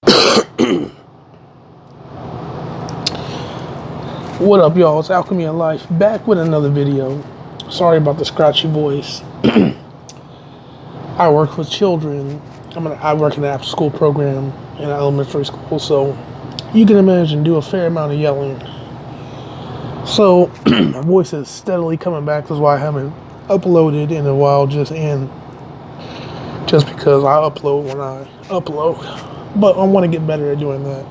What up, y'all? It's Alchemy of Life, back with another video. Sorry about the scratchy voice. I work with children. I work in an after-school program in an elementary school, so you can imagine do a fair amount of yelling. So my voice is steadily coming back. That's why I haven't uploaded in a while, just because I upload when I upload. But I want to get better at doing that.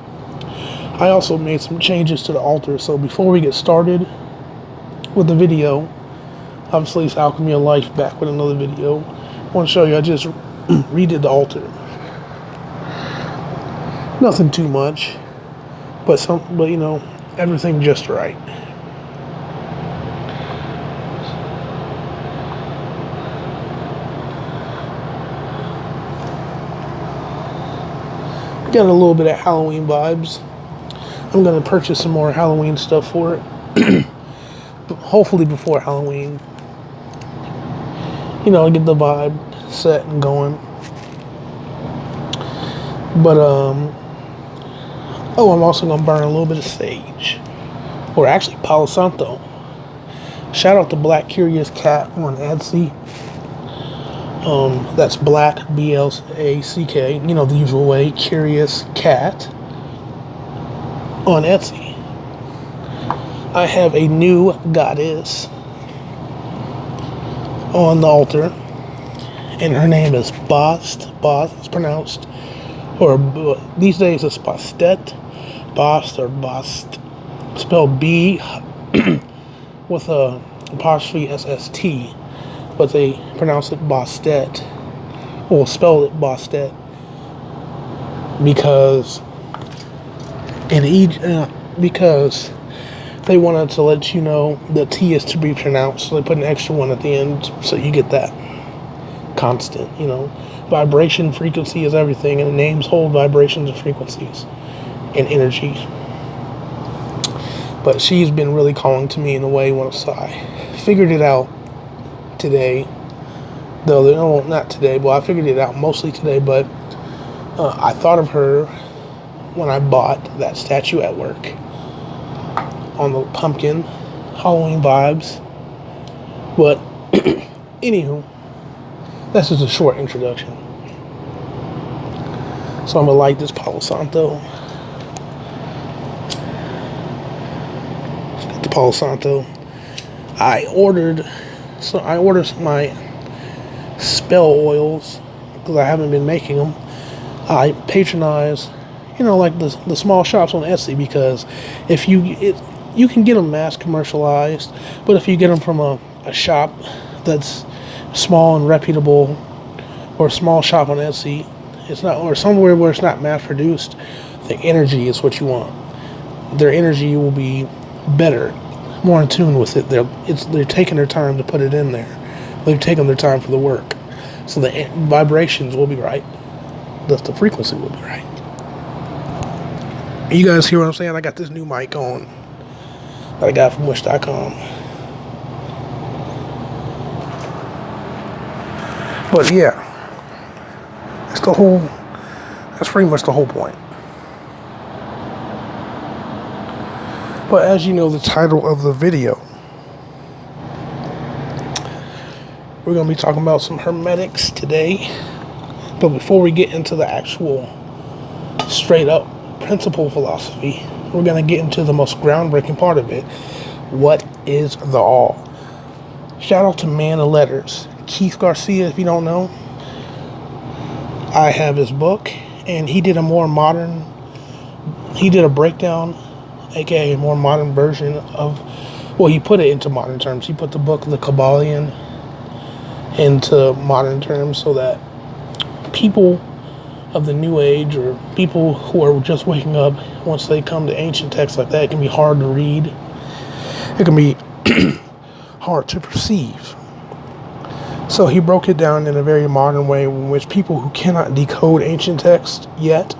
I also made some changes to the altar, so before we get started with the video, obviously it's Alchemy of Life, back with another video. I want to show you, I just redid the altar. Nothing too much, but you know, everything just right. Got a little bit of Halloween vibes. I'm going to purchase some more Halloween stuff for it. Hopefully before Halloween. You know, get the vibe set and going. But, I'm also going to burn a little bit of sage. Or actually Palo Santo. Shout out to Black Curious Cat on Etsy. That's Black, B-L-A-C-K. You know, the usual way. Curious Cat. On Etsy. I have a new goddess on the altar, and her name is Bast. It's pronounced, or these days it's Bastet, Bast or Bast, spelled B with a apostrophe SST, but they pronounce it Bastet, or spell it Bastet, because because they wanted to let you know the T is to be pronounced, so they put an extra one at the end, so you get that constant, you know. Vibration, frequency is everything, and names hold vibrations and frequencies and energies. But she's been really calling to me in a way once I figured it out today. Though, no, not today, but I figured it out mostly today, but I thought of her when I bought that statue at work on the pumpkin, Halloween vibes. But anywho, that's just a short introduction. So I'm gonna light this Palo Santo. The Palo Santo. I ordered my spell oils because I haven't been making them. I patronize, you know, like the small shops on Etsy, because if you can get them mass commercialized, but if you get them from a shop that's small and reputable, or a small shop on Etsy, it's not, or somewhere where it's not mass produced, the energy is what you want. Their energy will be better, more in tune with it. They're taking their time to put it in there. They've taken their time for the work, so the vibrations will be right. Thus the frequency will be right. You guys hear what I'm saying? I got this new mic on that I got from Wish.com. But yeah, that's pretty much the whole point. But as you know, the title of the video, we're going to be talking about some Hermetics today. But before we get into the actual straight up principle philosophy, we're going to get into the most groundbreaking part of it. What is the all? Shout out to Man of Letters, Keith Garcia. If you don't know, I have his book, and he did a breakdown, aka a more modern version of, well, he put it into modern terms. He put the book The Kabbalion into modern terms, so that people of the new age, or people who are just waking up, once they come to ancient texts like that, it can be hard to read. It can be hard to perceive. So he broke it down in a very modern way, in which people who cannot decode ancient texts yet,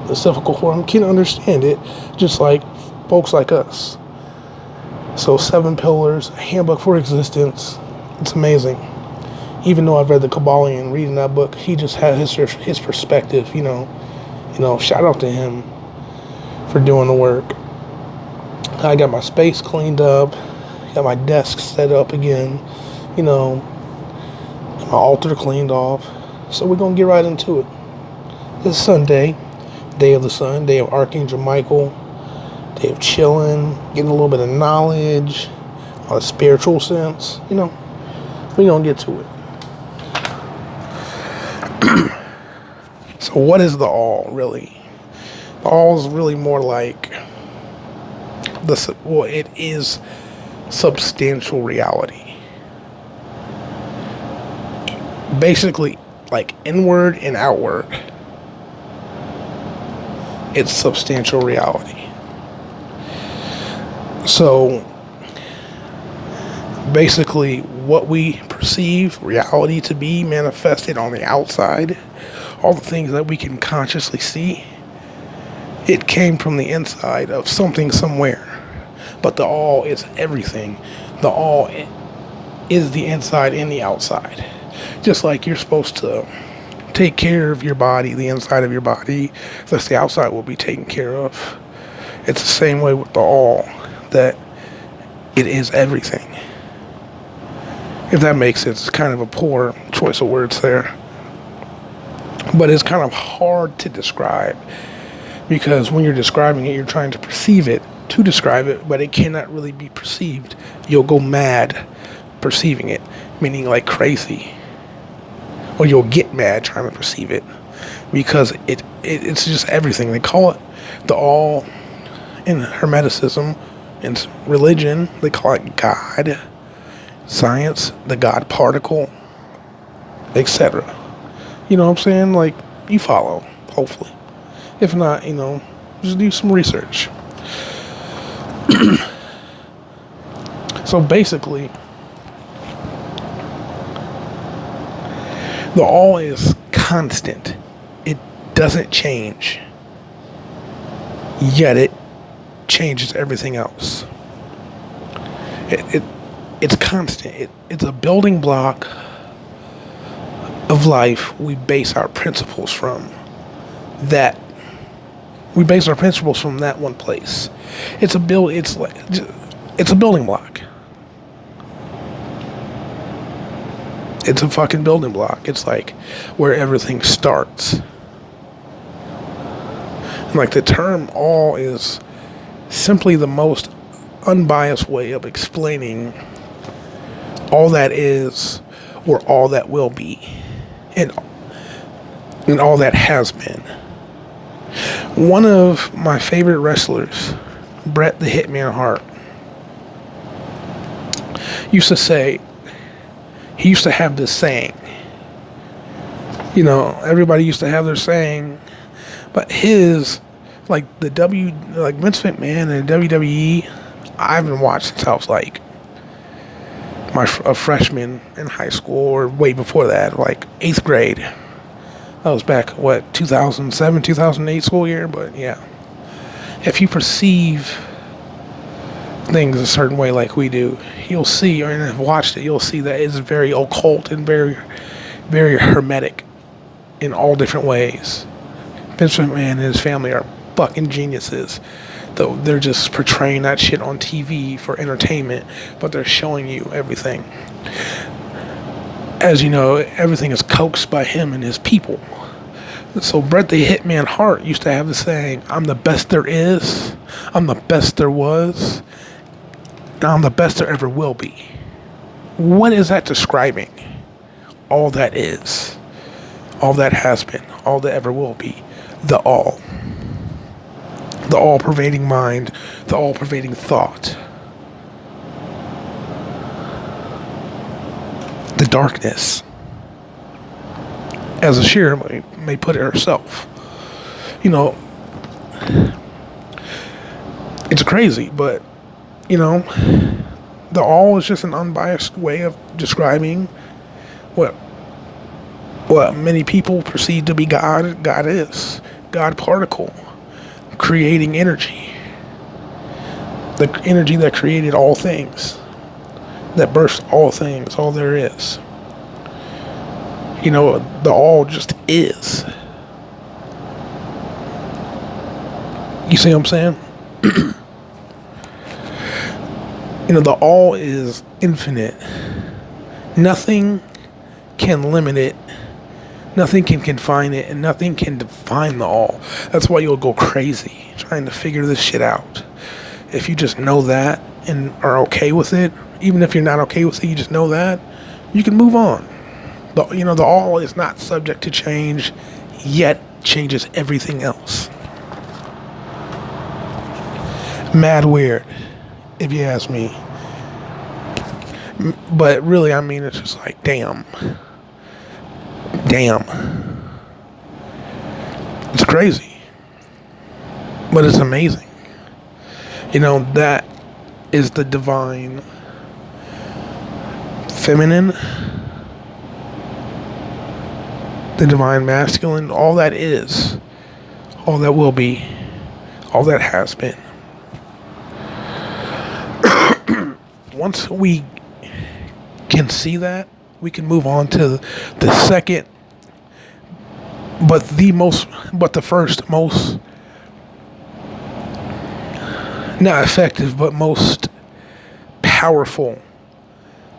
the difficult for them, can understand it, just like folks like us. So 7 Pillars, a Handbook for Existence. It's amazing. Even though I've read the Kabbalion, reading that book, he just had his perspective, you know, Shout out to him for doing the work. I got my space cleaned up, got my desk set up again, my altar cleaned off. So we're going to get right into it. This Sunday, day of the sun, day of Archangel Michael, day of chilling, getting a little bit of knowledge, on a spiritual sense, we're going to get to it. So what is the all, really? The all is really more like, it is substantial reality. Basically, like inward and outward, it's substantial reality. So basically, what we perceive reality to be manifested on the outside, all the things that we can consciously see, it came from the inside of something somewhere. But the all is everything. The all is the inside and the outside. Just like you're supposed to take care of your body, the inside of your body, thus the outside will be taken care of. It's the same way with the all, that it is everything. If that makes sense. It's kind of a poor choice of words there. But it's kind of hard to describe, because when you're describing it, you're trying to perceive it to describe it, but it cannot really be perceived. You'll go mad perceiving it, meaning like crazy. Or you'll get mad trying to perceive it, because it's just everything. They call it the all in Hermeticism, in religion, they call it God. Science, the God particle, etc. You know what I'm saying? Like, you follow, hopefully. If not, just do some research. So basically, the all is constant. It doesn't change. Yet it changes everything else. It's constant. It's a building block of life. We base our principles from that. We base our principles from that one place. It's a building block. It's a fucking building block. It's like where everything starts. And like the term all is simply the most unbiased way of explaining all that is, or all that will be, and all that has been. One of my favorite wrestlers, Bret the Hitman Hart, used to say, he used to have this saying. Everybody used to have their saying, but his, like Vince McMahon and WWE, I haven't watched since I was like a freshman in high school, or way before that, like 8th grade. That was back, 2007, 2008 school year, but yeah. If you perceive things a certain way like we do, you'll see, or have watched it, you'll see that it's very occult and very, very hermetic in all different ways. Vince McMahon and his family are fucking geniuses. Though they're just portraying that shit on TV for entertainment, but they're showing you everything. As you know, everything is coaxed by him and his people. So Bret the Hitman Hart used to have the saying, I'm the best there is, I'm the best there was, and I'm the best there ever will be. What is that describing? All that is, all that has been, all that ever will be, the all. The all-pervading mind, the all-pervading thought. The darkness, as Ashira may put it herself. It's crazy, but, the all is just an unbiased way of describing what many people perceive to be God. God is. God particle. Creating energy. The energy that created all things. That birthed all things, all there is. The all just is. You see what I'm saying? The all is infinite. Nothing can limit it. Nothing can confine it, and nothing can define the all. That's why you'll go crazy trying to figure this shit out. If you just know that and are okay with it, even if you're not okay with it, you just know that, you can move on. The all is not subject to change, yet changes everything else. Mad weird, if you ask me. But really, I mean, it's just like, damn. It's crazy. But it's amazing. That is the divine feminine, the divine masculine, all that is, all that will be, all that has been. Once we can see that, we can move on to the second, but the first most, not effective, but most powerful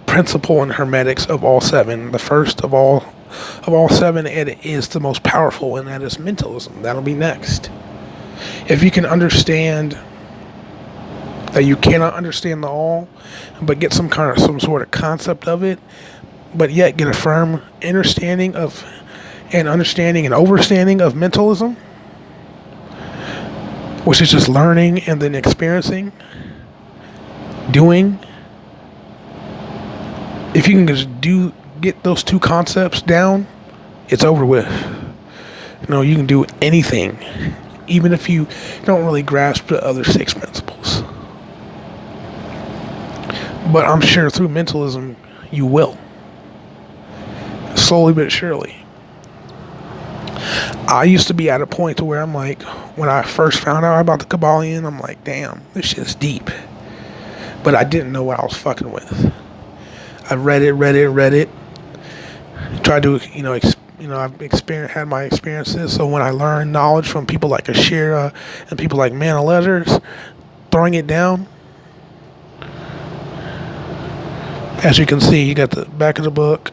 principle in Hermetics of all seven. The first of all seven, it is the most powerful, and that is mentalism. That'll be next. If you can understand that you cannot understand the all, but get some sort of concept of it, but yet get a firm understanding and overstanding of mentalism, which is just learning and then experiencing, doing. If you can just get those two concepts down, it's over with. You can do anything, even if you don't really grasp the other six principles. But I'm sure through mentalism, you will. Slowly but surely. I used to be at a point to where I'm like, when I first found out about the Kabbalion, I'm like, damn, this shit's deep. But I didn't know what I was fucking with. I read it. Tried to, I've had my experiences. So when I learned knowledge from people like Ashira and people like Man of Letters, throwing it down, as you can see, you got the back of the book.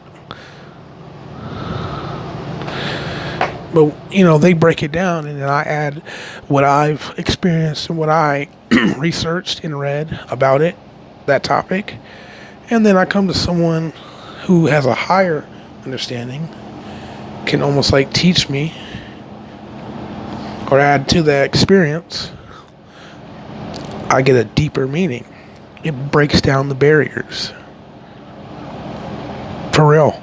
But, they break it down, and then I add what I've experienced and what I researched and read about it, that topic. And then I come to someone who has a higher understanding, can almost like teach me or add to that experience. I get a deeper meaning. It breaks down the barriers. For real.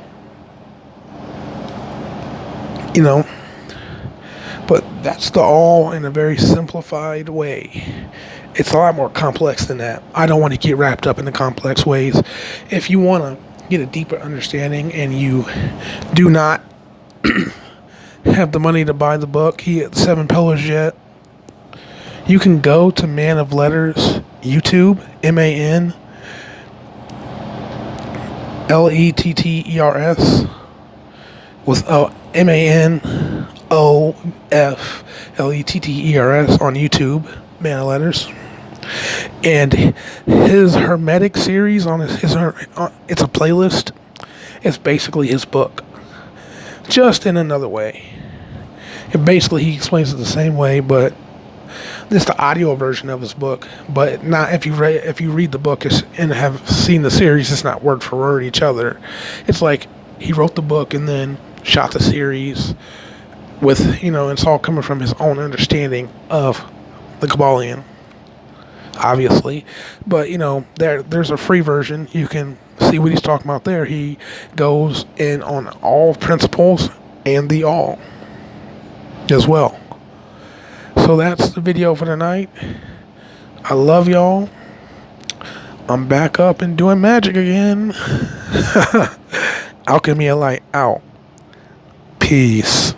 But that's the all in a very simplified way. It's a lot more complex than that. I don't want to get wrapped up in the complex ways. If you want to get a deeper understanding and you do not have the money to buy the book, he had 7 Pillars yet, you can go to Man of Letters YouTube, MANLETTERS with MANOFLETTERS on YouTube, Man of Letters. And his Hermetic series on it's a playlist. It's basically his book, just in another way. And basically, he explains it the same way, but it's the audio version of his book. But not if you read the book and have seen the series, it's not word for word each other. It's like he wrote the book and then shot the series with, it's all coming from his own understanding of the Kabbalion, obviously. But, there's a free version. You can see what he's talking about there. He goes in on all principles and the all as well. So that's the video for tonight. I love y'all. I'm back up and doing magic again. Alchemy of Light out. Peace.